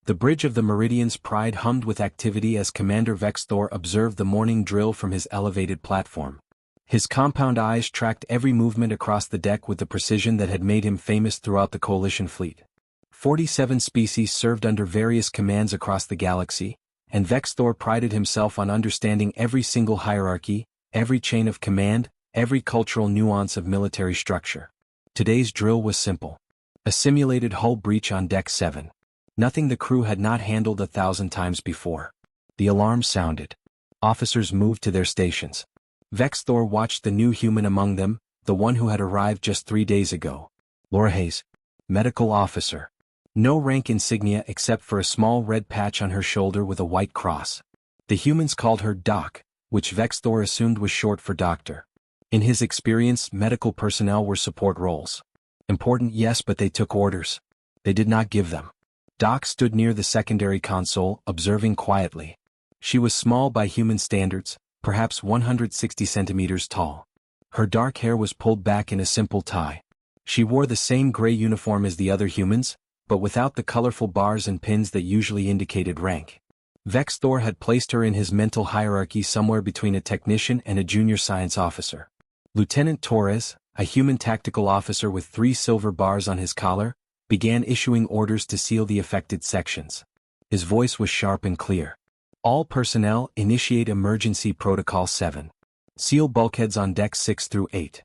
The bridge of the Meridian's Pride hummed with activity as Commander Vexthor observed the morning drill from his elevated platform. His compound eyes tracked every movement across the deck with the precision that had made him famous throughout the Coalition fleet. 47 species served under various commands across the galaxy, and Vexthor prided himself on understanding every single hierarchy, every chain of command, every cultural nuance of military structure. Today's drill was simple. A simulated hull breach on Deck 7. Nothing the crew had not handled 1,000 times before. The alarm sounded. Officers moved to their stations. Vexthor watched the new human among them, the one who had arrived just 3 days ago. Laura Hayes, medical officer. No rank insignia except for a small red patch on her shoulder with a white cross. The humans called her Doc, which Vexthor assumed was short for doctor. In his experience, medical personnel were support roles. Important, yes, but they took orders. They did not give them. Doc stood near the secondary console, observing quietly. She was small by human standards, perhaps 160 centimeters tall. Her dark hair was pulled back in a simple tie. She wore the same gray uniform as the other humans, but without the colorful bars and pins that usually indicated rank. Vexthor had placed her in his mental hierarchy somewhere between a technician and a junior science officer. Lieutenant Torres, a human tactical officer with 3 silver bars on his collar, began issuing orders to seal the affected sections. His voice was sharp and clear. All personnel, initiate Emergency Protocol 7. Seal bulkheads on Decks 6 through 8.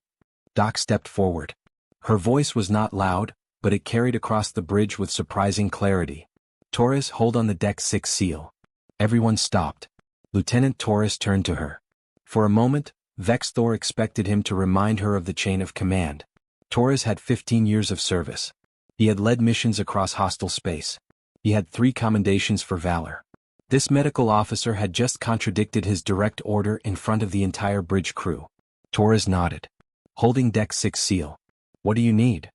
Doc stepped forward. Her voice was not loud, but it carried across the bridge with surprising clarity. Torres, hold on the Deck 6 seal. Everyone stopped. Lieutenant Torres turned to her. For a moment, Vexthor expected him to remind her of the chain of command. Torres had 15 years of service. He had led missions across hostile space. He had 3 commendations for valor. This medical officer had just contradicted his direct order in front of the entire bridge crew. Torres nodded. Holding Deck 6 seal. What do you need?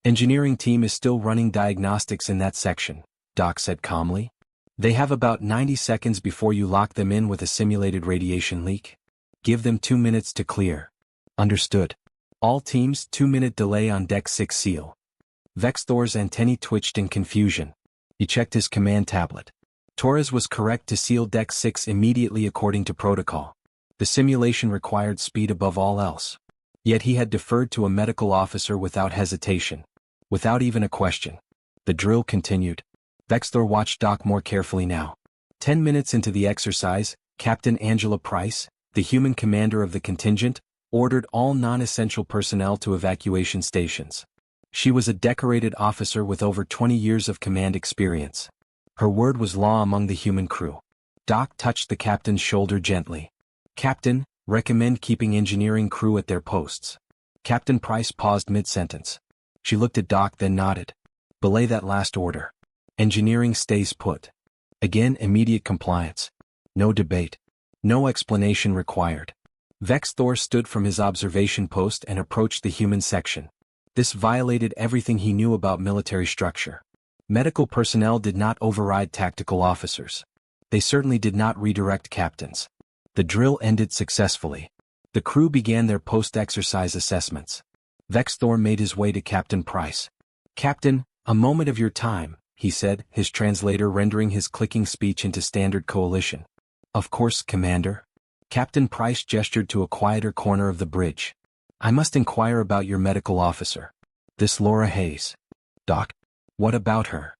Engineering team is still running diagnostics in that section, Doc said calmly. They have about 90 seconds before you lock them in with a simulated radiation leak. Give them 2 minutes to clear. Understood. All teams, 2-minute delay on Deck 6 seal. Vexthor's antennae twitched in confusion. He checked his command tablet. Torres was correct to seal Deck 6 immediately according to protocol. The simulation required speed above all else. Yet he had deferred to a medical officer without hesitation. Without even a question. The drill continued. Vexthor watched Doc more carefully now. 10 minutes into the exercise, Captain Angela Price, the human commander of the contingent, ordered all non-essential personnel to evacuation stations. She was a decorated officer with over 20 years of command experience. Her word was law among the human crew. Doc touched the captain's shoulder gently. Captain, recommend keeping engineering crew at their posts. Captain Price paused mid-sentence. She looked at Doc then nodded. Belay that last order. Engineering stays put. Again, immediate compliance. No debate. No explanation required. Vexthor stood from his observation post and approached the human section. This violated everything he knew about military structure. Medical personnel did not override tactical officers. They certainly did not redirect captains. The drill ended successfully. The crew began their post-exercise assessments. Vexthor made his way to Captain Price. Captain, a moment of your time, he said, his translator rendering his clicking speech into standard Coalition. Of course, Commander. Captain Price gestured to a quieter corner of the bridge. I must inquire about your medical officer. This Laura Hayes. Doc. What about her?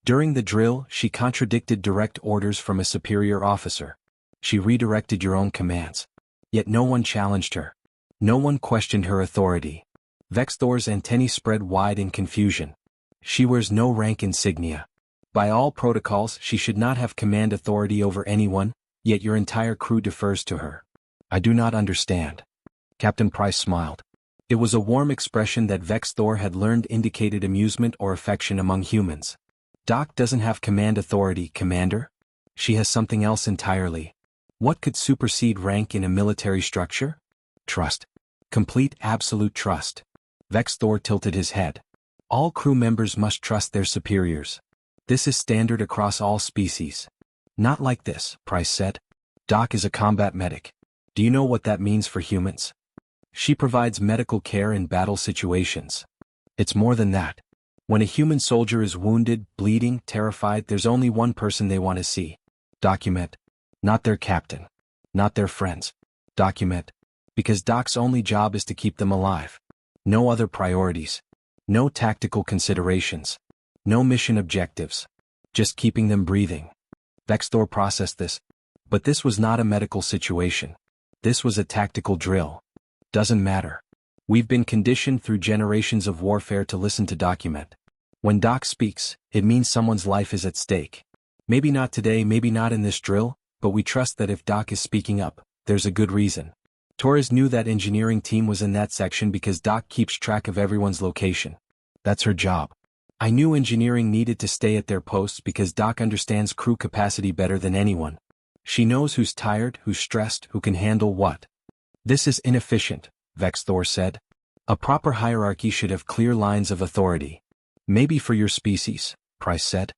During the drill, she contradicted direct orders from a superior officer. She redirected your own commands. Yet no one challenged her. No one questioned her authority. Vexthor's antennae spread wide in confusion. She wears no rank insignia. By all protocols, she should not have command authority over anyone, yet your entire crew defers to her. I do not understand. Captain Price smiled. It was a warm expression that Vexthor had learned indicated amusement or affection among humans. Doc doesn't have command authority, Commander. She has something else entirely. What could supersede rank in a military structure? Trust. Complete absolute trust. Vexthor tilted his head. All crew members must trust their superiors. This is standard across all species. Not like this, Price said. Doc is a combat medic. Do you know what that means for humans? She provides medical care in battle situations. It's more than that. When a human soldier is wounded, bleeding, terrified, there's only one person they want to see. Document. Not their captain. Not their friends. Document. Because Doc's only job is to keep them alive. No other priorities. No tactical considerations. No mission objectives. Just keeping them breathing. Vexthor processed this. But this was not a medical situation. This was a tactical drill. Doesn't matter. We've been conditioned through generations of warfare to listen to document. When Doc speaks, it means someone's life is at stake. Maybe not today, maybe not in this drill, but we trust that if Doc is speaking up, there's a good reason. Torres knew that engineering team was in that section because Doc keeps track of everyone's location. That's her job. I knew engineering needed to stay at their posts because Doc understands crew capacity better than anyone. She knows who's tired, who's stressed, who can handle what. This is inefficient, Vexthor said. A proper hierarchy should have clear lines of authority. Maybe for your species, Price said.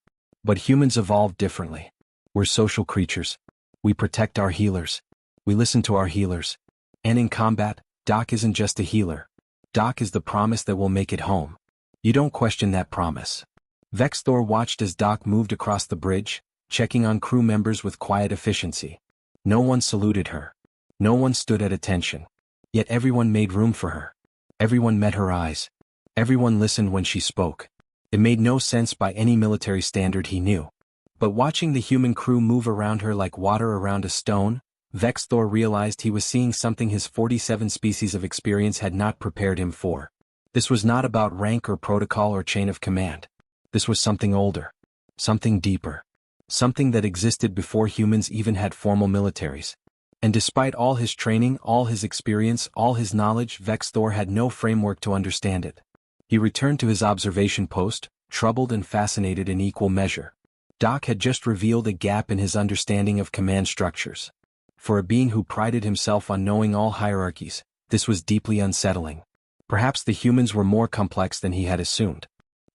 But humans evolved differently. We're social creatures. We protect our healers. We listen to our healers. And in combat, Doc isn't just a healer. Doc is the promise that we'll make it home. You don't question that promise. Vexthor watched as Doc moved across the bridge, checking on crew members with quiet efficiency. No one saluted her. No one stood at attention. Yet everyone made room for her. Everyone met her eyes. Everyone listened when she spoke. It made no sense by any military standard he knew. But watching the human crew move around her like water around a stone, Vexthor realized he was seeing something his 47 species of experience had not prepared him for. This was not about rank or protocol or chain of command. This was something older. Something deeper. Something that existed before humans even had formal militaries. And despite all his training, all his experience, all his knowledge, Vexthor had no framework to understand it. He returned to his observation post, troubled and fascinated in equal measure. Doc had just revealed a gap in his understanding of command structures. For a being who prided himself on knowing all hierarchies, this was deeply unsettling. Perhaps the humans were more complex than he had assumed.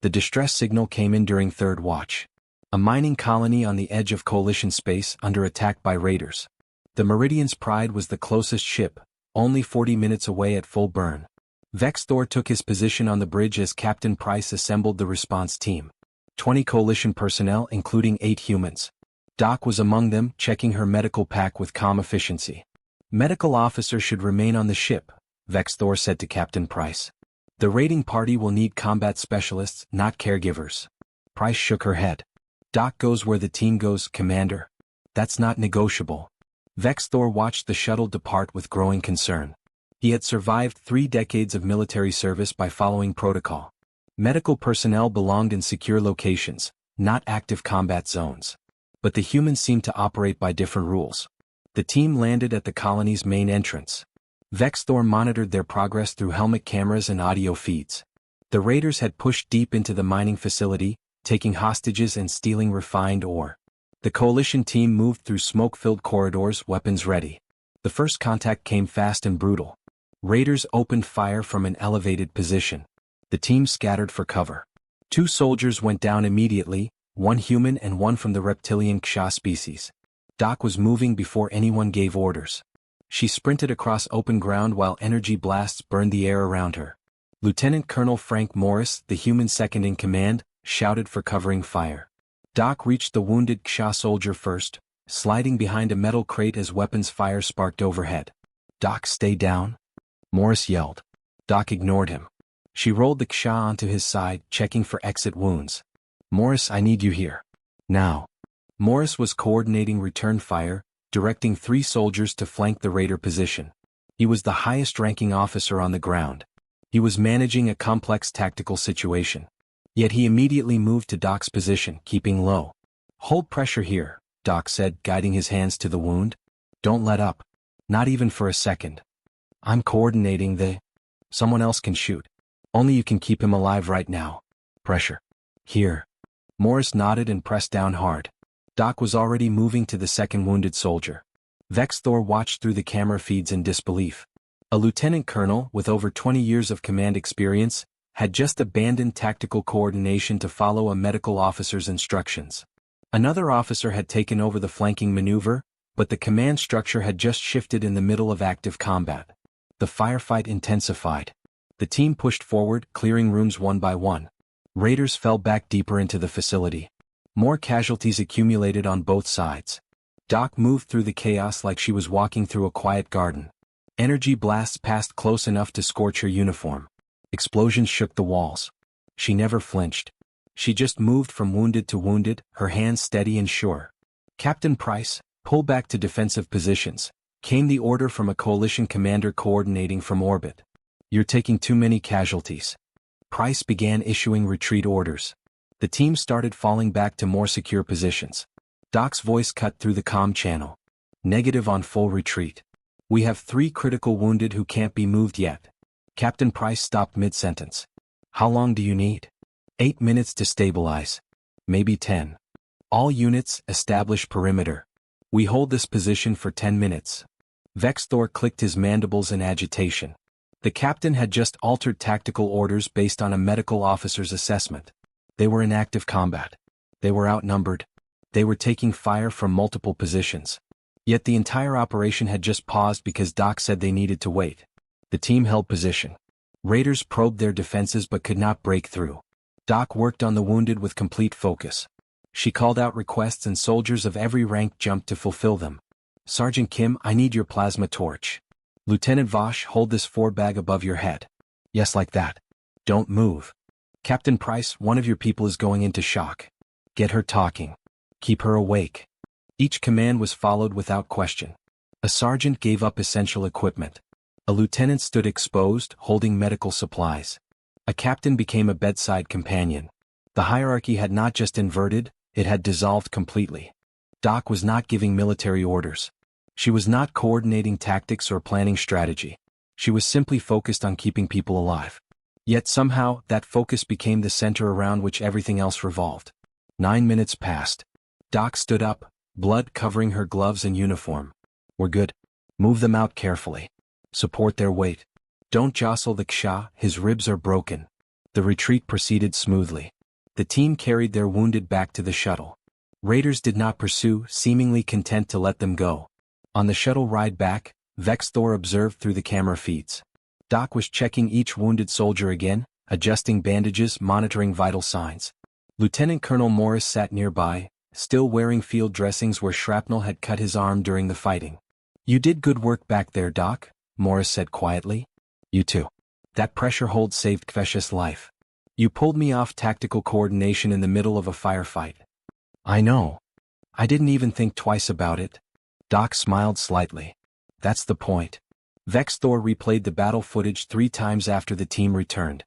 The distress signal came in during third watch. A mining colony on the edge of Coalition space under attack by raiders. The Meridian's Pride was the closest ship, only 40 minutes away at full burn. Vexthor took his position on the bridge as Captain Price assembled the response team. 20 Coalition personnel including 8 humans. Doc was among them, checking her medical pack with calm efficiency. Medical officer should remain on the ship, Vexthor said to Captain Price. The raiding party will need combat specialists, not caregivers. Price shook her head. Doc goes where the team goes, Commander. That's not negotiable. Vexthor watched the shuttle depart with growing concern. He had survived 3 decades of military service by following protocol. Medical personnel belonged in secure locations, not active combat zones. But the humans seemed to operate by different rules. The team landed at the colony's main entrance. Vexthor monitored their progress through helmet cameras and audio feeds. The raiders had pushed deep into the mining facility, taking hostages and stealing refined ore. The Coalition team moved through smoke-filled corridors, weapons ready. The first contact came fast and brutal. Raiders opened fire from an elevated position. The team scattered for cover. 2 soldiers went down immediately, 1 human and 1 from the reptilian Ksha species. Doc was moving before anyone gave orders. She sprinted across open ground while energy blasts burned the air around her. Lieutenant Colonel Frank Morris, the human second in command, shouted for covering fire. Doc reached the wounded Ksha soldier first, sliding behind a metal crate as weapons fire sparked overhead. Doc, stay down? Morris yelled. Doc ignored him. She rolled the Ksha onto his side, checking for exit wounds. Morris, I need you here. Now. Morris was coordinating return fire, directing 3 soldiers to flank the raider position. He was the highest-ranking officer on the ground. He was managing a complex tactical situation. Yet he immediately moved to Doc's position, keeping low. Hold pressure here, Doc said, guiding his hands to the wound. Don't let up. Not even for a second. I'm coordinating the... Someone else can shoot. Only you can keep him alive right now. Pressure. Here. Morris nodded and pressed down hard. Doc was already moving to the second wounded soldier. Vexthor watched through the camera feeds in disbelief. A lieutenant colonel, with over 20 years of command experience, had just abandoned tactical coordination to follow a medical officer's instructions. Another officer had taken over the flanking maneuver, but the command structure had just shifted in the middle of active combat. The firefight intensified. The team pushed forward, clearing rooms one by one. Raiders fell back deeper into the facility. More casualties accumulated on both sides. Doc moved through the chaos like she was walking through a quiet garden. Energy blasts passed close enough to scorch her uniform. Explosions shook the walls. She never flinched. She just moved from wounded to wounded, her hands steady and sure. Captain Price, pull back to defensive positions, came the order from a coalition commander coordinating from orbit. You're taking too many casualties. Price began issuing retreat orders. The team started falling back to more secure positions. Doc's voice cut through the comm channel. Negative on full retreat. We have 3 critical wounded who can't be moved yet. Captain Price stopped mid-sentence. How long do you need? 8 minutes to stabilize. Maybe 10. All units, establish perimeter. We hold this position for 10 minutes. Vexthor clicked his mandibles in agitation. The captain had just altered tactical orders based on a medical officer's assessment. They were in active combat. They were outnumbered. They were taking fire from multiple positions. Yet the entire operation had just paused because Doc said they needed to wait. The team held position. Raiders probed their defenses but could not break through. Doc worked on the wounded with complete focus. She called out requests and soldiers of every rank jumped to fulfill them. Sergeant Kim, I need your plasma torch. Lieutenant Vosh, hold this 4-bag above your head. Yes, like that. Don't move. Captain Price, one of your people is going into shock. Get her talking. Keep her awake. Each command was followed without question. A sergeant gave up essential equipment. A lieutenant stood exposed, holding medical supplies. A captain became a bedside companion. The hierarchy had not just inverted, it had dissolved completely. Doc was not giving military orders. She was not coordinating tactics or planning strategy. She was simply focused on keeping people alive. Yet somehow, that focus became the center around which everything else revolved. 9 minutes passed. Doc stood up, blood covering her gloves and uniform. We're good. Move them out carefully. Support their weight. Don't jostle the Ksha, his ribs are broken. The retreat proceeded smoothly. The team carried their wounded back to the shuttle. Raiders did not pursue, seemingly content to let them go. On the shuttle ride back, Vexthor observed through the camera feeds. Doc was checking each wounded soldier again, adjusting bandages, monitoring vital signs. Lieutenant Colonel Morris sat nearby, still wearing field dressings where shrapnel had cut his arm during the fighting. You did good work back there, Doc, Morris said quietly. You too. That pressure hold saved Kvesh's life. You pulled me off tactical coordination in the middle of a firefight. I know. I didn't even think twice about it. Doc smiled slightly. That's the point. Vexthor replayed the battle footage 3 times after the team returned.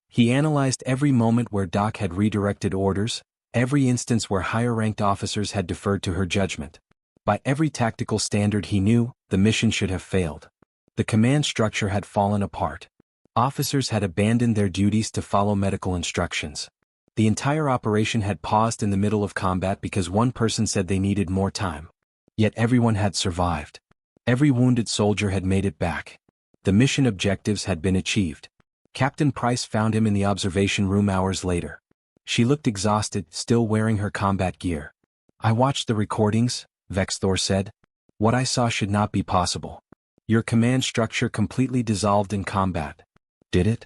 He analyzed every moment where Doc had redirected orders, every instance where higher-ranked officers had deferred to her judgment. By every tactical standard he knew, the mission should have failed. The command structure had fallen apart. Officers had abandoned their duties to follow medical instructions. The entire operation had paused in the middle of combat because one person said they needed more time. Yet everyone had survived. Every wounded soldier had made it back. The mission objectives had been achieved. Captain Price found him in the observation room hours later. She looked exhausted, still wearing her combat gear. I watched the recordings, Vexthor said. What I saw should not be possible. Your command structure completely dissolved in combat. Did it?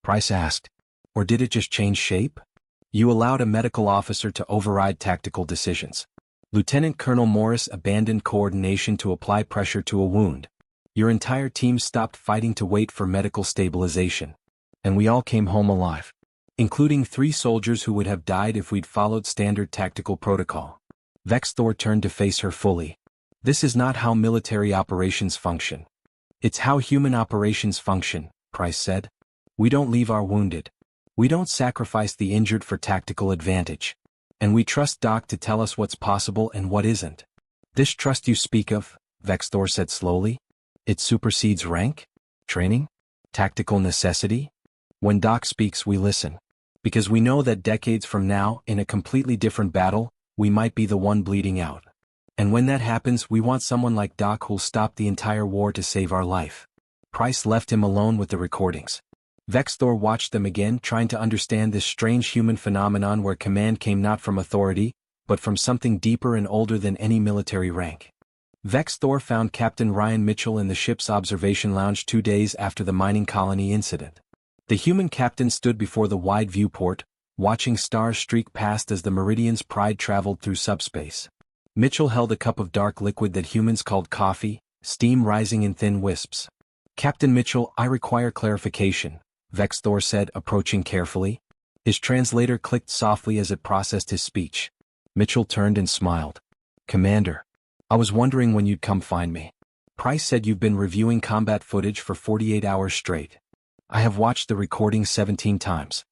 Price asked. Or did it just change shape? You allowed a medical officer to override tactical decisions. Lieutenant Colonel Morris abandoned coordination to apply pressure to a wound. Your entire team stopped fighting to wait for medical stabilization. And we all came home alive. Including 3 soldiers who would have died if we'd followed standard tactical protocol. Vexthor turned to face her fully. This is not how military operations function. It's how human operations function, Price said. We don't leave our wounded. We don't sacrifice the injured for tactical advantage. And we trust Doc to tell us what's possible and what isn't. This trust you speak of, Vexthor said slowly, it supersedes rank, training, tactical necessity. When Doc speaks, we listen. Because we know that decades from now, in a completely different battle, we might be the one bleeding out. And when that happens, we want someone like Doc who'll stop the entire war to save our life. Price left him alone with the recordings. Vexthor watched them again, trying to understand this strange human phenomenon where command came not from authority, but from something deeper and older than any military rank. Vexthor found Captain Ryan Mitchell in the ship's observation lounge 2 days after the mining colony incident. The human captain stood before the wide viewport, watching stars streak past as the Meridian's pride traveled through subspace. Mitchell held a cup of dark liquid that humans called coffee, steam rising in thin wisps. "Captain Mitchell, I require clarification," Vexthor said, approaching carefully. His translator clicked softly as it processed his speech. Mitchell turned and smiled. "Commander, I was wondering when you'd come find me. Price said you've been reviewing combat footage for 48 hours straight. I have watched the recording 17 times.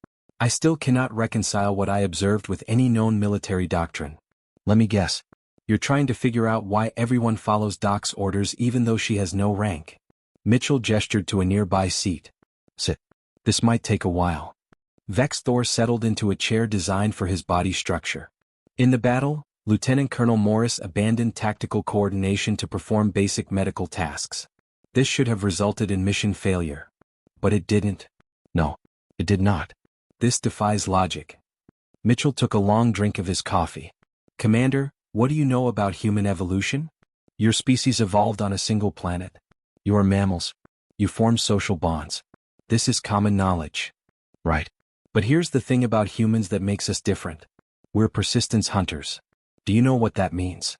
I still cannot reconcile what I observed with any known military doctrine. Let me guess. You're trying to figure out why everyone follows Doc's orders even though she has no rank." Mitchell gestured to a nearby seat. "Sit. This might take a while." Vexthor settled into a chair designed for his body structure. In the battle, Lieutenant Colonel Morris abandoned tactical coordination to perform basic medical tasks. This should have resulted in mission failure. But it didn't. No, it did not. This defies logic. Mitchell took a long drink of his coffee. "Commander, what do you know about human evolution? Your species evolved on a single planet. You are mammals. You form social bonds. This is common knowledge. Right. But here's the thing about humans that makes us different. We're persistence hunters. Do you know what that means?"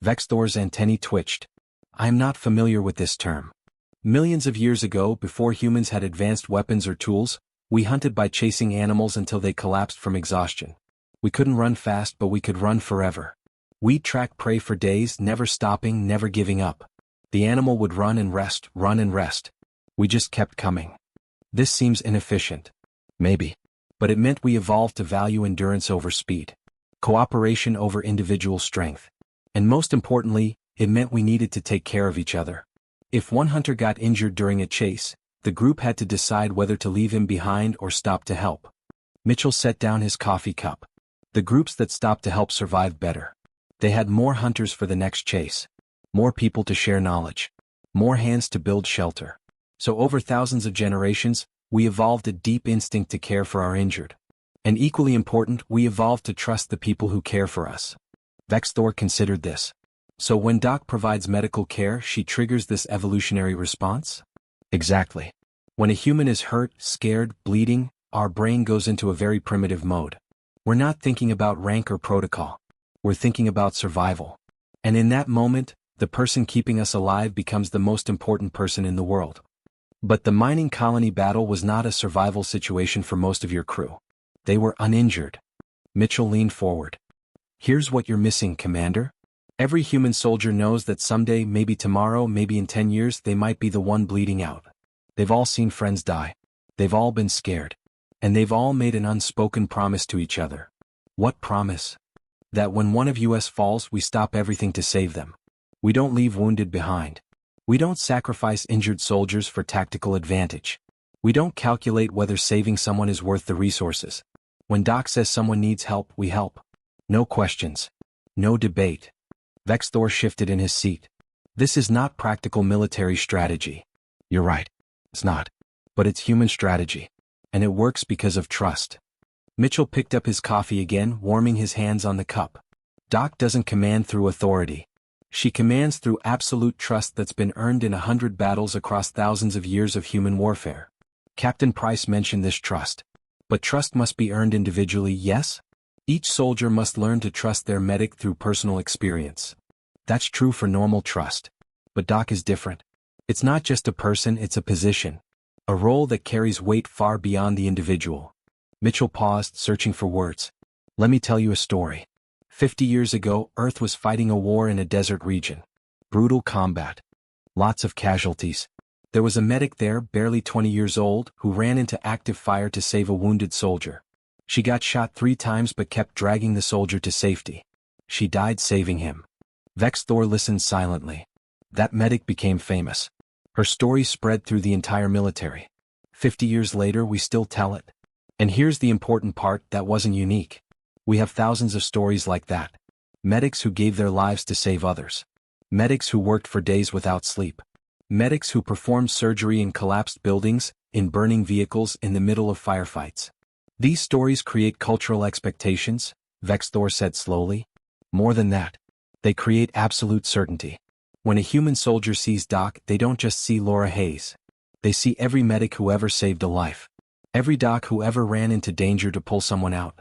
Vexthor's antennae twitched. "I am not familiar with this term. Millions of years ago, before humans had advanced weapons or tools, we hunted by chasing animals until they collapsed from exhaustion. We couldn't run fast, but we could run forever. We'd track prey for days, never stopping, never giving up. The animal would run and rest, run and rest. We just kept coming. This seems inefficient. Maybe. But it meant we evolved to value endurance over speed, cooperation over individual strength. And most importantly, it meant we needed to take care of each other. If one hunter got injured during a chase, the group had to decide whether to leave him behind or stop to help." Mitchell set down his coffee cup. "The groups that stopped to help survived better. They had more hunters for the next chase, more people to share knowledge, more hands to build shelter. So over thousands of generations, we evolved a deep instinct to care for our injured. And equally important, we evolved to trust the people who care for us." Vexthor considered this. "So when Doc provides medical care, she triggers this evolutionary response?" "Exactly. When a human is hurt, scared, bleeding, our brain goes into a very primitive mode. We're not thinking about rank or protocol. We're thinking about survival. And in that moment, the person keeping us alive becomes the most important person in the world." But the mining colony battle was not a survival situation for most of your crew. They were uninjured. Mitchell leaned forward. "Here's what you're missing, Commander. Every human soldier knows that someday, maybe tomorrow, maybe in 10 years, they might be the one bleeding out. They've all seen friends die. They've all been scared. And they've all made an unspoken promise to each other." "What promise?" "That when one of us falls, we stop everything to save them. We don't leave wounded behind. We don't sacrifice injured soldiers for tactical advantage. We don't calculate whether saving someone is worth the resources. When Doc says someone needs help, we help. No questions. No debate." Vexthor shifted in his seat. "This is not practical military strategy." "You're right. It's not. But it's human strategy. And it works because of trust." Mitchell picked up his coffee again, warming his hands on the cup. "Doc doesn't command through authority. She commands through absolute trust that's been earned in 100 battles across thousands of years of human warfare. Captain Price mentioned this trust. But trust must be earned individually, yes? Each soldier must learn to trust their medic through personal experience. That's true for normal trust. But Doc is different. It's not just a person, it's a position. A role that carries weight far beyond the individual." Mitchell paused, searching for words. "Let me tell you a story. 50 years ago, Earth was fighting a war in a desert region. Brutal combat. Lots of casualties. There was a medic there, barely 20 years old, who ran into active fire to save a wounded soldier. She got shot 3 times but kept dragging the soldier to safety. She died saving him." Vexthor listened silently. That medic became famous. Her story spread through the entire military. 50 years later, we still tell it. And here's the important part, that wasn't unique. We have thousands of stories like that. Medics who gave their lives to save others. Medics who worked for days without sleep. Medics who performed surgery in collapsed buildings, in burning vehicles, in the middle of firefights. These stories create cultural expectations, Vexthor said slowly. More than that. They create absolute certainty. When a human soldier sees Doc, they don't just see Laura Hayes. They see every medic who ever saved a life. Every doc who ever ran into danger to pull someone out.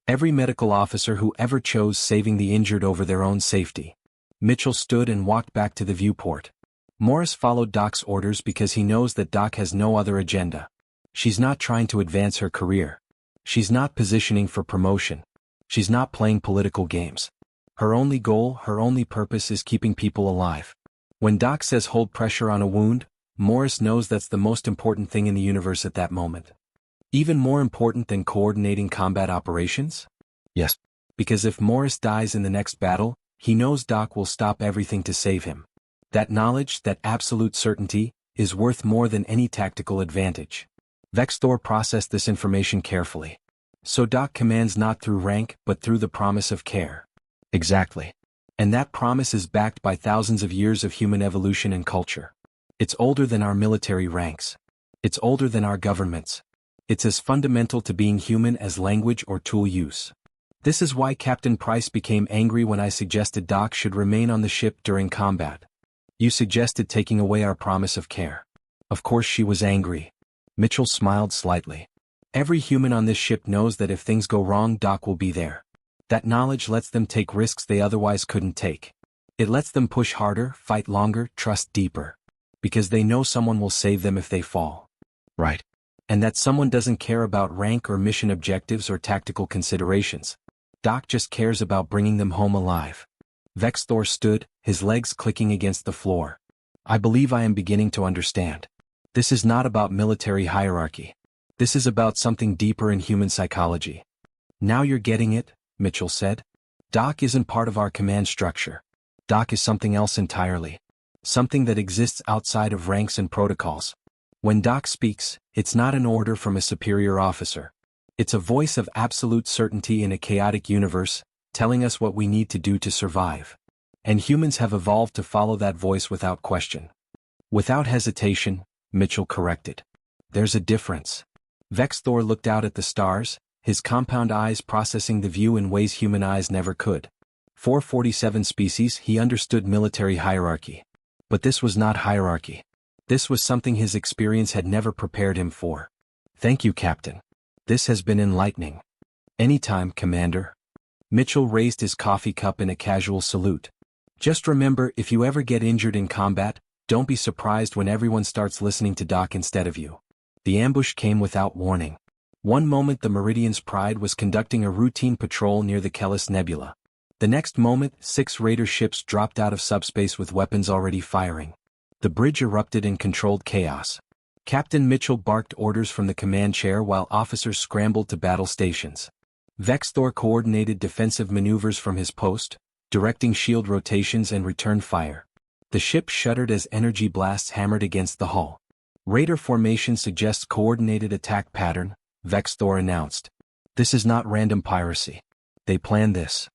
Every medical officer who ever chose saving the injured over their own safety. Mitchell stood and walked back to the viewport. Morris followed Doc's orders because he knows that Doc has no other agenda. She's not trying to advance her career. She's not positioning for promotion. She's not playing political games. Her only goal, her only purpose is keeping people alive. When Doc says hold pressure on a wound, Morris knows that's the most important thing in the universe at that moment. Even more important than coordinating combat operations? Yes. Because if Morris dies in the next battle, he knows Doc will stop everything to save him. That knowledge, that absolute certainty, is worth more than any tactical advantage. Vexthor processed this information carefully. So Doc commands not through rank but through the promise of care. Exactly. And that promise is backed by thousands of years of human evolution and culture. It's older than our military ranks. It's older than our governments. It's as fundamental to being human as language or tool use. This is why Captain Price became angry when I suggested Doc should remain on the ship during combat. You suggested taking away our promise of care. Of course she was angry. Mitchell smiled slightly. Every human on this ship knows that if things go wrong, Doc will be there. That knowledge lets them take risks they otherwise couldn't take. It lets them push harder, fight longer, trust deeper. Because they know someone will save them if they fall. Right. And that someone doesn't care about rank or mission objectives or tactical considerations. Doc just cares about bringing them home alive. Vexthor stood, his legs clicking against the floor. I believe I am beginning to understand. This is not about military hierarchy. This is about something deeper in human psychology. Now you're getting it, Mitchell said. Doc isn't part of our command structure. Doc is something else entirely. Something that exists outside of ranks and protocols. When Doc speaks, it's not an order from a superior officer. It's a voice of absolute certainty in a chaotic universe, telling us what we need to do to survive. And humans have evolved to follow that voice without question. Without hesitation, Mitchell corrected. There's a difference. Vexthor looked out at the stars, his compound eyes processing the view in ways human eyes never could. 447 species, he understood military hierarchy. But this was not hierarchy. This was something his experience had never prepared him for. Thank you, Captain. This has been enlightening. Anytime, Commander. Mitchell raised his coffee cup in a casual salute. Just remember, if you ever get injured in combat, don't be surprised when everyone starts listening to Doc instead of you. The ambush came without warning. One moment the Meridian's Pride was conducting a routine patrol near the Kellis Nebula. The next moment, 6 Raider ships dropped out of subspace with weapons already firing. The bridge erupted in controlled chaos. Captain Mitchell barked orders from the command chair while officers scrambled to battle stations. Vexthor coordinated defensive maneuvers from his post, directing shield rotations and return fire. The ship shuddered as energy blasts hammered against the hull. Raider formation suggests coordinated attack pattern, Vexthor announced. This is not random piracy. They planned this.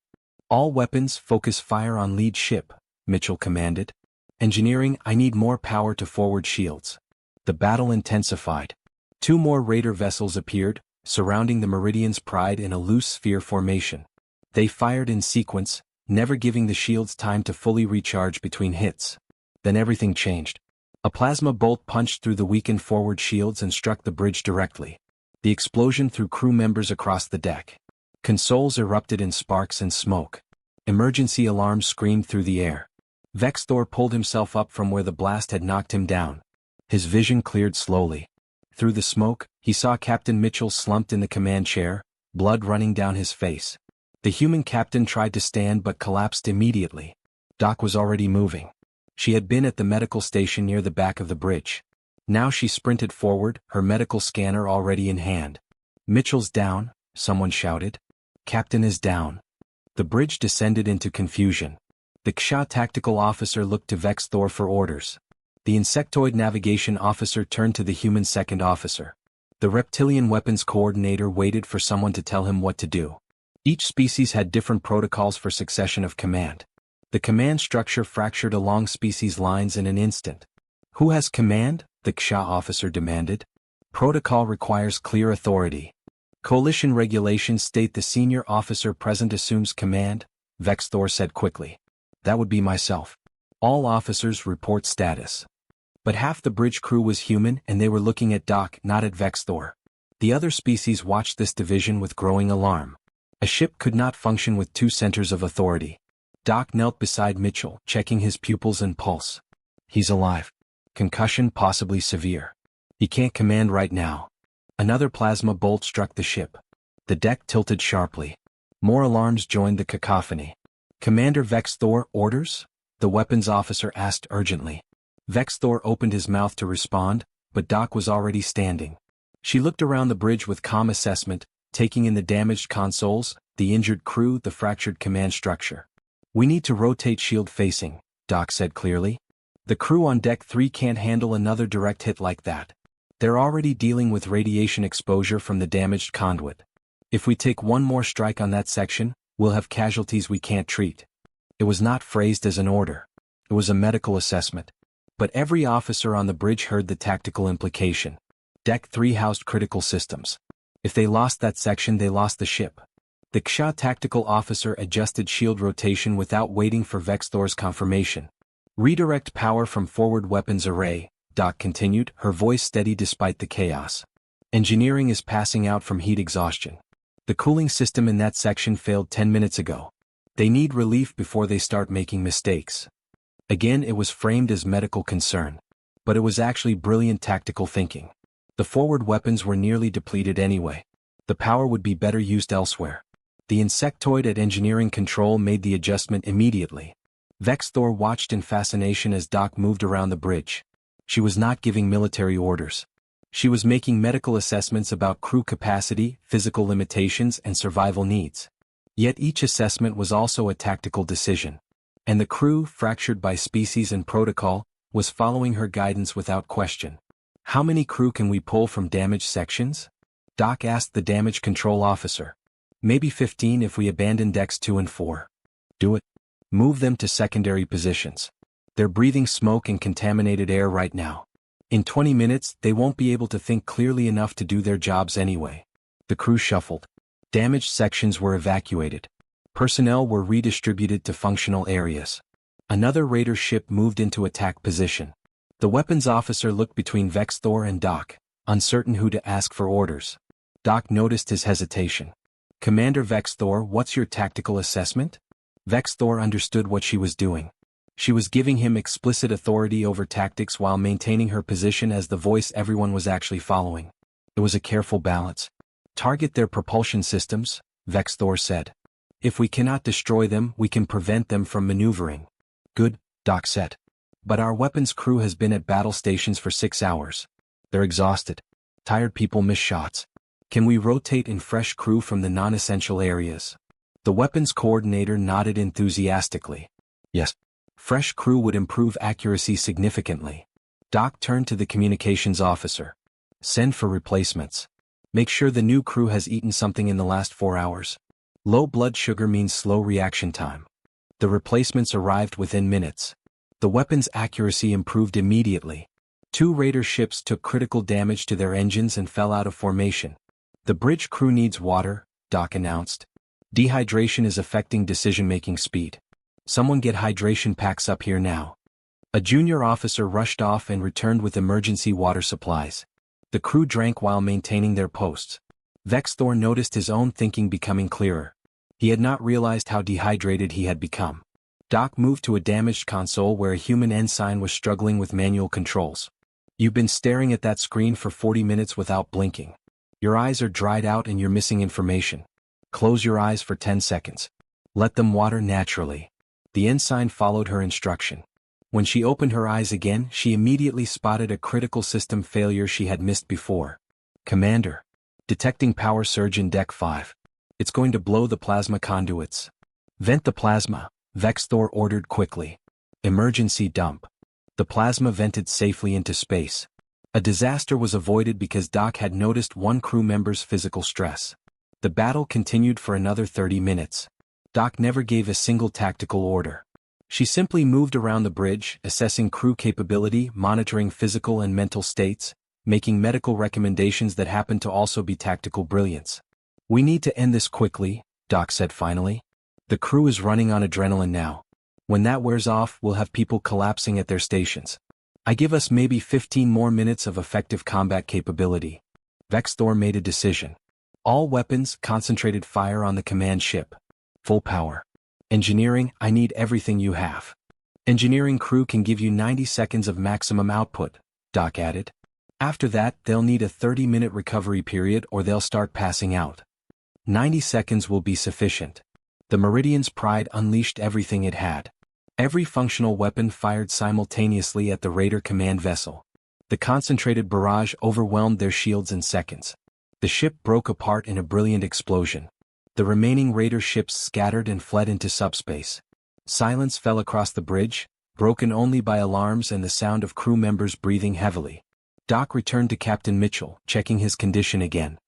All weapons focus fire on lead ship, Mitchell commanded. Engineering, I need more power to forward shields. The battle intensified. 2 more Raider vessels appeared, surrounding the Meridian's Pride in a loose sphere formation. They fired in sequence, never giving the shields time to fully recharge between hits. Then everything changed. A plasma bolt punched through the weakened forward shields and struck the bridge directly. The explosion threw crew members across the deck. Consoles erupted in sparks and smoke. Emergency alarms screamed through the air. Vexthor pulled himself up from where the blast had knocked him down. His vision cleared slowly. Through the smoke, he saw Captain Mitchell slumped in the command chair, blood running down his face. The human captain tried to stand but collapsed immediately. Doc was already moving. She had been at the medical station near the back of the bridge. Now she sprinted forward, her medical scanner already in hand. Mitchell's down, someone shouted. Captain is down. The bridge descended into confusion. The XHA tactical officer looked to Vexthor for orders. The insectoid navigation officer turned to the human second officer. The reptilian weapons coordinator waited for someone to tell him what to do. Each species had different protocols for succession of command. The command structure fractured along species lines in an instant. Who has command? The XHA officer demanded. Protocol requires clear authority. Coalition regulations state the senior officer present assumes command, Vexthor said quickly. That would be myself. All officers report status. But half the bridge crew was human and they were looking at Doc, not at Vexthor. The other species watched this division with growing alarm. A ship could not function with two centers of authority. Doc knelt beside Mitchell, checking his pupils and pulse. He's alive. Concussion possibly severe. He can't command right now. Another plasma bolt struck the ship. The deck tilted sharply. More alarms joined the cacophony. Commander Vex Thor, orders? The weapons officer asked urgently. Vex Thor opened his mouth to respond, but Doc was already standing. She looked around the bridge with calm assessment, taking in the damaged consoles, the injured crew, the fractured command structure. We need to rotate shield facing, Doc said clearly. The crew on Deck 3 can't handle another direct hit like that. They're already dealing with radiation exposure from the damaged conduit. If we take one more strike on that section, we'll have casualties we can't treat. It was not phrased as an order. It was a medical assessment. But every officer on the bridge heard the tactical implication. Deck 3 housed critical systems. If they lost that section, they lost the ship. The XHA tactical officer adjusted shield rotation without waiting for Vex Thor's confirmation. Redirect power from forward weapons array, Doc continued, her voice steady despite the chaos. Engineering is passing out from heat exhaustion. The cooling system in that section failed 10 minutes ago. They need relief before they start making mistakes. Again, it was framed as medical concern. But it was actually brilliant tactical thinking. The forward weapons were nearly depleted anyway. The power would be better used elsewhere. The insectoid at engineering control made the adjustment immediately. Vex Thor watched in fascination as Doc moved around the bridge. She was not giving military orders. She was making medical assessments about crew capacity, physical limitations, and survival needs. Yet each assessment was also a tactical decision. And the crew, fractured by species and protocol, was following her guidance without question. How many crew can we pull from damaged sections? Doc asked the damage control officer. Maybe 15 if we abandon decks 2 and 4. Do it. Move them to secondary positions. They're breathing smoke and contaminated air right now. In 20 minutes, they won't be able to think clearly enough to do their jobs anyway. The crew shuffled. Damaged sections were evacuated. Personnel were redistributed to functional areas. Another raider ship moved into attack position. The weapons officer looked between Vex Thor and Doc, uncertain who to ask for orders. Doc noticed his hesitation. Commander Vex Thor, what's your tactical assessment? Vex Thor understood what she was doing. She was giving him explicit authority over tactics while maintaining her position as the voice everyone was actually following. It was a careful balance. Target their propulsion systems, Vex Thor said. If we cannot destroy them, we can prevent them from maneuvering. Good, Doc said. But our weapons crew has been at battle stations for 6 hours. They're exhausted. Tired people miss shots. Can we rotate in fresh crew from the non-essential areas? The weapons coordinator nodded enthusiastically. Yes. Fresh crew would improve accuracy significantly. Doc turned to the communications officer. Send for replacements. Make sure the new crew has eaten something in the last 4 hours. Low blood sugar means slow reaction time. The replacements arrived within minutes. The weapons' accuracy improved immediately. 2 raider ships took critical damage to their engines and fell out of formation. The bridge crew needs water, Doc announced. Dehydration is affecting decision-making speed. Someone get hydration packs up here now. A junior officer rushed off and returned with emergency water supplies. The crew drank while maintaining their posts. Vex Thor noticed his own thinking becoming clearer. He had not realized how dehydrated he had become. Doc moved to a damaged console where a human ensign was struggling with manual controls. You've been staring at that screen for 40 minutes without blinking. Your eyes are dried out and you're missing information. Close your eyes for 10 seconds. Let them water naturally. The ensign followed her instruction. When she opened her eyes again, she immediately spotted a critical system failure she had missed before. Commander. Detecting power surge in Deck 5. It's going to blow the plasma conduits. Vent the plasma, Vex Thor ordered quickly. Emergency dump. The plasma vented safely into space. A disaster was avoided because Doc had noticed one crew member's physical stress. The battle continued for another 30 minutes. Doc never gave a single tactical order. She simply moved around the bridge, assessing crew capability, monitoring physical and mental states, making medical recommendations that happened to also be tactical brilliance. We need to end this quickly, Doc said finally. The crew is running on adrenaline now. When that wears off, we'll have people collapsing at their stations. I give us maybe 15 more minutes of effective combat capability. Vexthor made a decision. All weapons, concentrated fire on the command ship. Full power. Engineering, I need everything you have. Engineering crew can give you 90 seconds of maximum output, Doc added. After that, they'll need a 30-minute recovery period or they'll start passing out. 90 seconds will be sufficient. The Meridian's pride unleashed everything it had. Every functional weapon fired simultaneously at the Raider command vessel. The concentrated barrage overwhelmed their shields in seconds. The ship broke apart in a brilliant explosion. The remaining Raider ships scattered and fled into subspace. Silence fell across the bridge, broken only by alarms and the sound of crew members breathing heavily. Doc returned to Captain Mitchell, checking his condition again.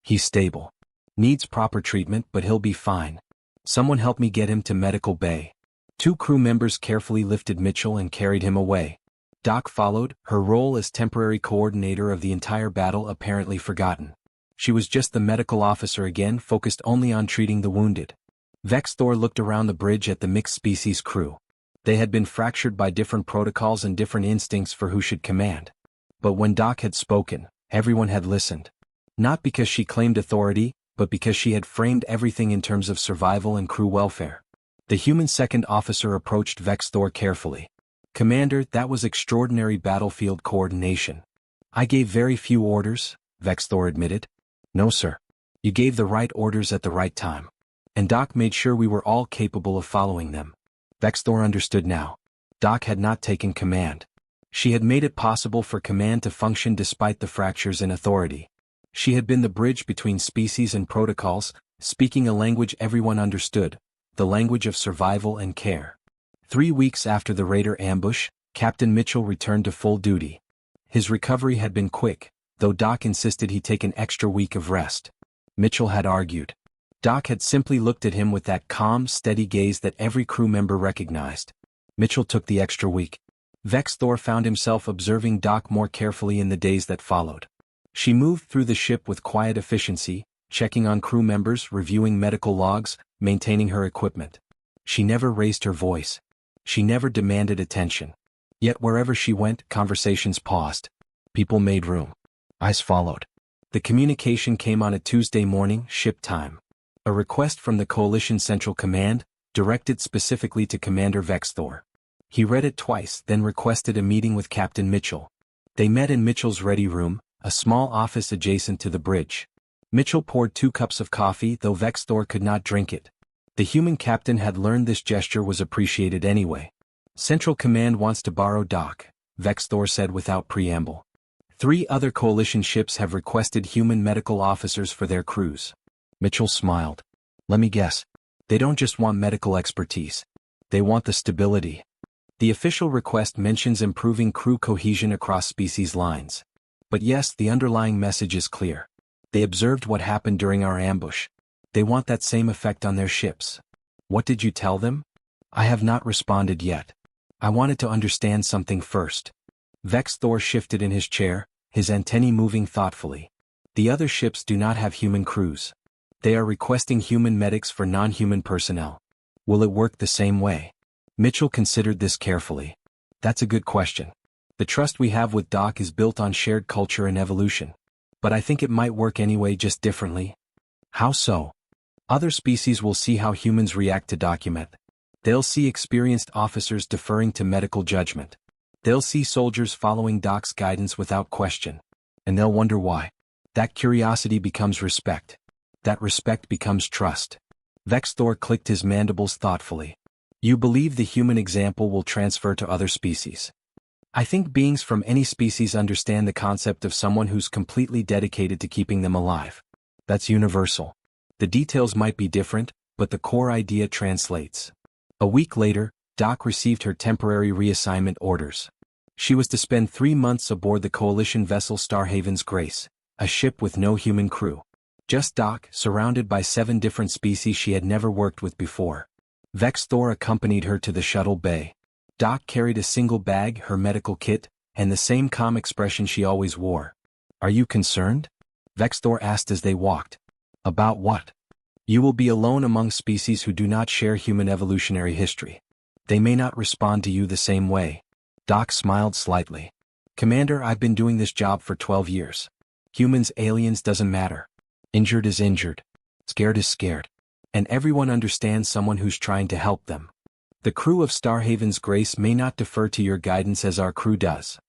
He's stable. Needs proper treatment, but he'll be fine. Someone help me get him to medical bay. 2 crew members carefully lifted Mitchell and carried him away. Doc followed, her role as temporary coordinator of the entire battle apparently forgotten. She was just the medical officer again, focused only on treating the wounded. Vexthor looked around the bridge at the mixed species crew. They had been fractured by different protocols and different instincts for who should command. But when Doc had spoken, everyone had listened. Not because she claimed authority, but because she had framed everything in terms of survival and crew welfare. The human second officer approached Vexthor carefully. Commander, that was extraordinary battlefield coordination. I gave very few orders, Vexthor admitted. No sir. You gave the right orders at the right time. And Doc made sure we were all capable of following them. Vexthor understood now. Doc had not taken command. She had made it possible for command to function despite the fractures in authority. She had been the bridge between species and protocols, speaking a language everyone understood, the language of survival and care. 3 weeks after the Raider ambush, Captain Mitchell returned to full duty. His recovery had been quick, though Doc insisted he take an extra week of rest. Mitchell had argued. Doc had simply looked at him with that calm, steady gaze that every crew member recognized. Mitchell took the extra week. Vexthor found himself observing Doc more carefully in the days that followed. She moved through the ship with quiet efficiency, checking on crew members, reviewing medical logs, maintaining her equipment. She never raised her voice. She never demanded attention. Yet wherever she went, conversations paused. People made room. Eyes followed. The communication came on a Tuesday morning, ship time. A request from the Coalition Central Command, directed specifically to Commander Vexthor. He read it twice, then requested a meeting with Captain Mitchell. They met in Mitchell's ready room, a small office adjacent to the bridge. Mitchell poured 2 cups of coffee, though Vexthor could not drink it. The human captain had learned this gesture was appreciated anyway. Central Command wants to borrow Doc, Vexthor said without preamble. 3 other Coalition ships have requested human medical officers for their crews. Mitchell smiled. Let me guess. They don't just want medical expertise. They want the stability. The official request mentions improving crew cohesion across species lines. But yes, the underlying message is clear. They observed what happened during our ambush. They want that same effect on their ships. What did you tell them? I have not responded yet. I wanted to understand something first. Vexthor shifted in his chair, his antennae moving thoughtfully. The other ships do not have human crews. They are requesting human medics for non-human personnel. Will it work the same way? Mitchell considered this carefully. That's a good question. The trust we have with Doc is built on shared culture and evolution. But I think it might work anyway, just differently. How so? Other species will see how humans react to document. They'll see experienced officers deferring to medical judgment. They'll see soldiers following Doc's guidance without question. And they'll wonder why. That curiosity becomes respect. That respect becomes trust. Vexthor clicked his mandibles thoughtfully. You believe the human example will transfer to other species. I think beings from any species understand the concept of someone who's completely dedicated to keeping them alive. That's universal. The details might be different, but the core idea translates. A week later, Doc received her temporary reassignment orders. She was to spend 3 months aboard the Coalition vessel Starhaven's Grace, a ship with no human crew. Just Doc, surrounded by 7 different species she had never worked with before. Vexthor accompanied her to the shuttle bay. Doc carried a single bag, her medical kit, and the same calm expression she always wore. Are you concerned? Vexthor asked as they walked. About what? You will be alone among species who do not share human evolutionary history. They may not respond to you the same way. Doc smiled slightly. Commander, I've been doing this job for 12 years. Humans, aliens, doesn't matter. Injured is injured. Scared is scared. And everyone understands someone who's trying to help them. The crew of Starhaven's Grace may not defer to your guidance as our crew does.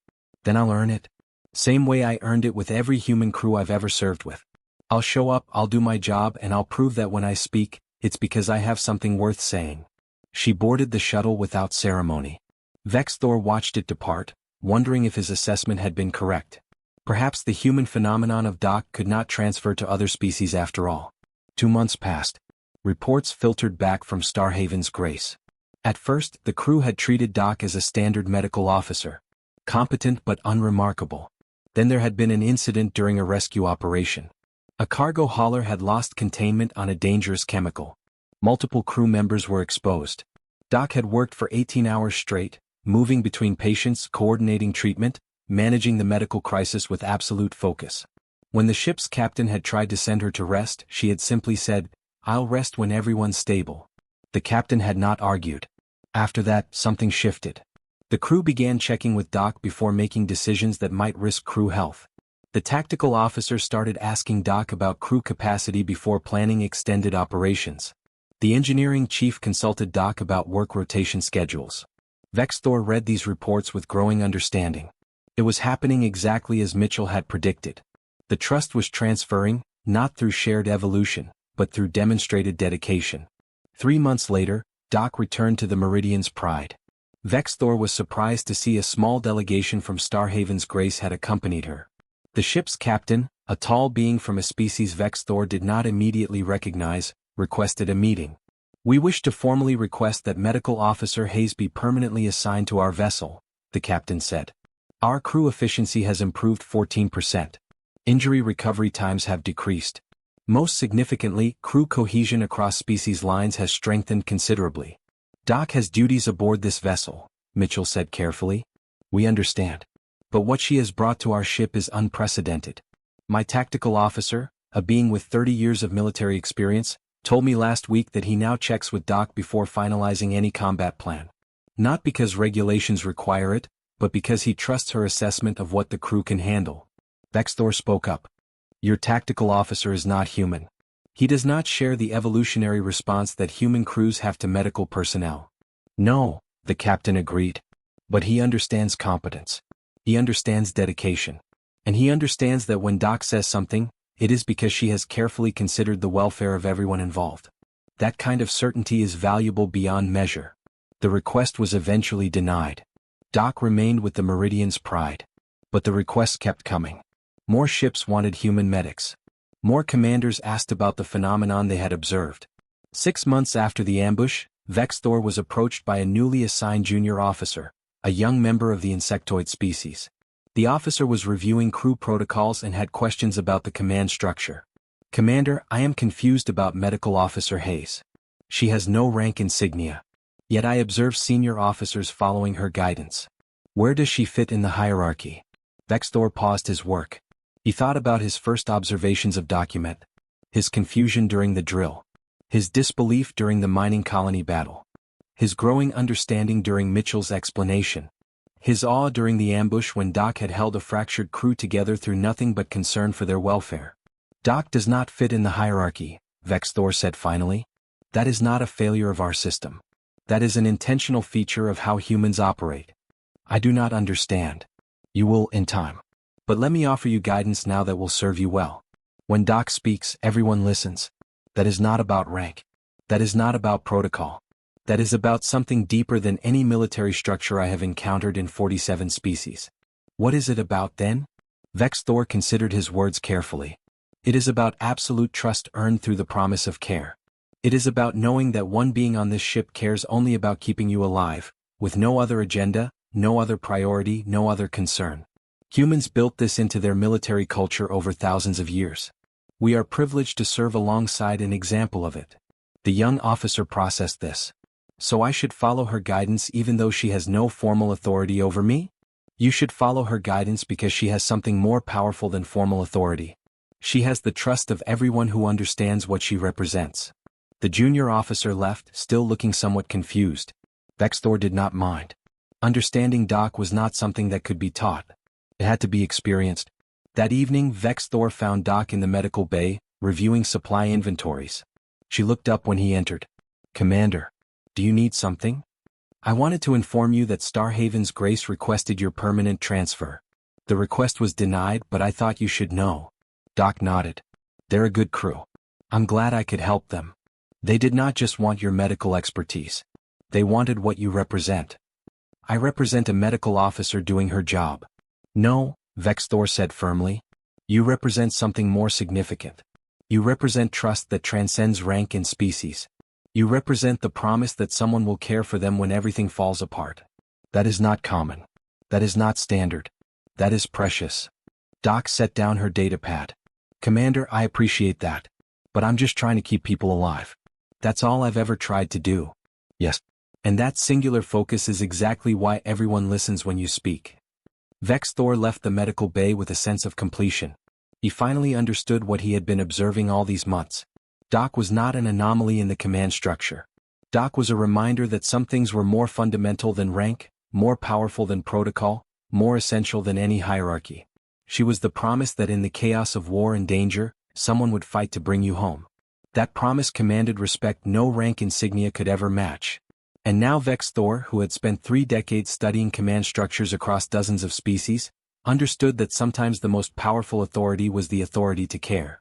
Then I'll earn it. Same way I earned it with every human crew I've ever served with. I'll show up, I'll do my job, and I'll prove that when I speak, it's because I have something worth saying. She boarded the shuttle without ceremony. Vexthor watched it depart, wondering if his assessment had been correct. Perhaps the human phenomenon of Doc could not transfer to other species after all. 2 months passed. Reports filtered back from Starhaven's Grace. At first, the crew had treated Doc as a standard medical officer. Competent but unremarkable. Then there had been an incident during a rescue operation. A cargo hauler had lost containment on a dangerous chemical. Multiple crew members were exposed. Doc had worked for 18 hours straight, moving between patients, coordinating treatment, managing the medical crisis with absolute focus. When the ship's captain had tried to send her to rest, she had simply said, "I'll rest when everyone's stable." The captain had not argued. After that, something shifted. The crew began checking with Doc before making decisions that might risk crew health. The tactical officer started asking Doc about crew capacity before planning extended operations. The engineering chief consulted Doc about work rotation schedules. Vexthor read these reports with growing understanding. It was happening exactly as Mitchell had predicted. The trust was transferring, not through shared evolution, but through demonstrated dedication. 3 months later, Doc returned to the Meridian's Pride. Vexthor was surprised to see a small delegation from Starhaven's Grace had accompanied her. The ship's captain, a tall being from a species Vexthor did not immediately recognize, requested a meeting. "We wish to formally request that Medical Officer Hayes be permanently assigned to our vessel," the captain said. "Our crew efficiency has improved 14%. Injury recovery times have decreased. Most significantly, crew cohesion across species lines has strengthened considerably. Doc has duties aboard this vessel," Mitchell said carefully. "We understand. But what she has brought to our ship is unprecedented. My tactical officer, a being with 30 years of military experience, told me last week that he now checks with Doc before finalizing any combat plan. Not because regulations require it, but because he trusts her assessment of what the crew can handle." Vexthor spoke up. "Your tactical officer is not human. He does not share the evolutionary response that human crews have to medical personnel." "No," the captain agreed. "But he understands competence. He understands dedication. And he understands that when Doc says something, it is because she has carefully considered the welfare of everyone involved. That kind of certainty is valuable beyond measure." The request was eventually denied. Doc remained with the Meridian's Pride. But the requests kept coming. More ships wanted human medics. More commanders asked about the phenomenon they had observed. 6 months after the ambush, Vexthor was approached by a newly assigned junior officer, a young member of the insectoid species. The officer was reviewing crew protocols and had questions about the command structure. "Commander, I am confused about Medical Officer Hayes. She has no rank insignia. Yet I observe senior officers following her guidance. Where does she fit in the hierarchy?" Vexthor paused his work. He thought about his first observations of Document. His confusion during the drill. His disbelief during the mining colony battle. His growing understanding during Mitchell's explanation. His awe during the ambush when Doc had held a fractured crew together through nothing but concern for their welfare. "Doc does not fit in the hierarchy," Vexthor said finally. "That is not a failure of our system. That is an intentional feature of how humans operate. I do not understand. You will in time. But let me offer you guidance now that will serve you well. When Doc speaks, everyone listens. That is not about rank. That is not about protocol. That is about something deeper than any military structure I have encountered in 47 species." "What is it about then?" Vexthor considered his words carefully. "It is about absolute trust earned through the promise of care. It is about knowing that one being on this ship cares only about keeping you alive, with no other agenda, no other priority, no other concern. Humans built this into their military culture over thousands of years. We are privileged to serve alongside an example of it." The young officer processed this. "So I should follow her guidance even though she has no formal authority over me?" "You should follow her guidance because she has something more powerful than formal authority. She has the trust of everyone who understands what she represents." The junior officer left, still looking somewhat confused. Vexthor did not mind. Understanding Doc was not something that could be taught. It had to be experienced. That evening, Vex Thor found Doc in the medical bay, reviewing supply inventories. She looked up when he entered. "Commander, do you need something? I wanted to inform you that Starhaven's Grace requested your permanent transfer. The request was denied, but I thought you should know." Doc nodded. "They're a good crew. I'm glad I could help them. They did not just want your medical expertise. They wanted what you represent." "I represent a medical officer doing her job." "No," Vex Thor said firmly. "You represent something more significant. You represent trust that transcends rank and species. You represent the promise that someone will care for them when everything falls apart. That is not common. That is not standard. That is precious." Doc set down her datapad. "Commander, I appreciate that. But I'm just trying to keep people alive. That's all I've ever tried to do." "Yes. And that singular focus is exactly why everyone listens when you speak." Vex Thor left the medical bay with a sense of completion. He finally understood what he had been observing all these months. Doc was not an anomaly in the command structure. Doc was a reminder that some things were more fundamental than rank, more powerful than protocol, more essential than any hierarchy. She was the promise that in the chaos of war and danger, someone would fight to bring you home. That promise commanded respect no rank insignia could ever match. And now Vex Thor, who had spent 3 decades studying command structures across dozens of species, understood that sometimes the most powerful authority was the authority to care.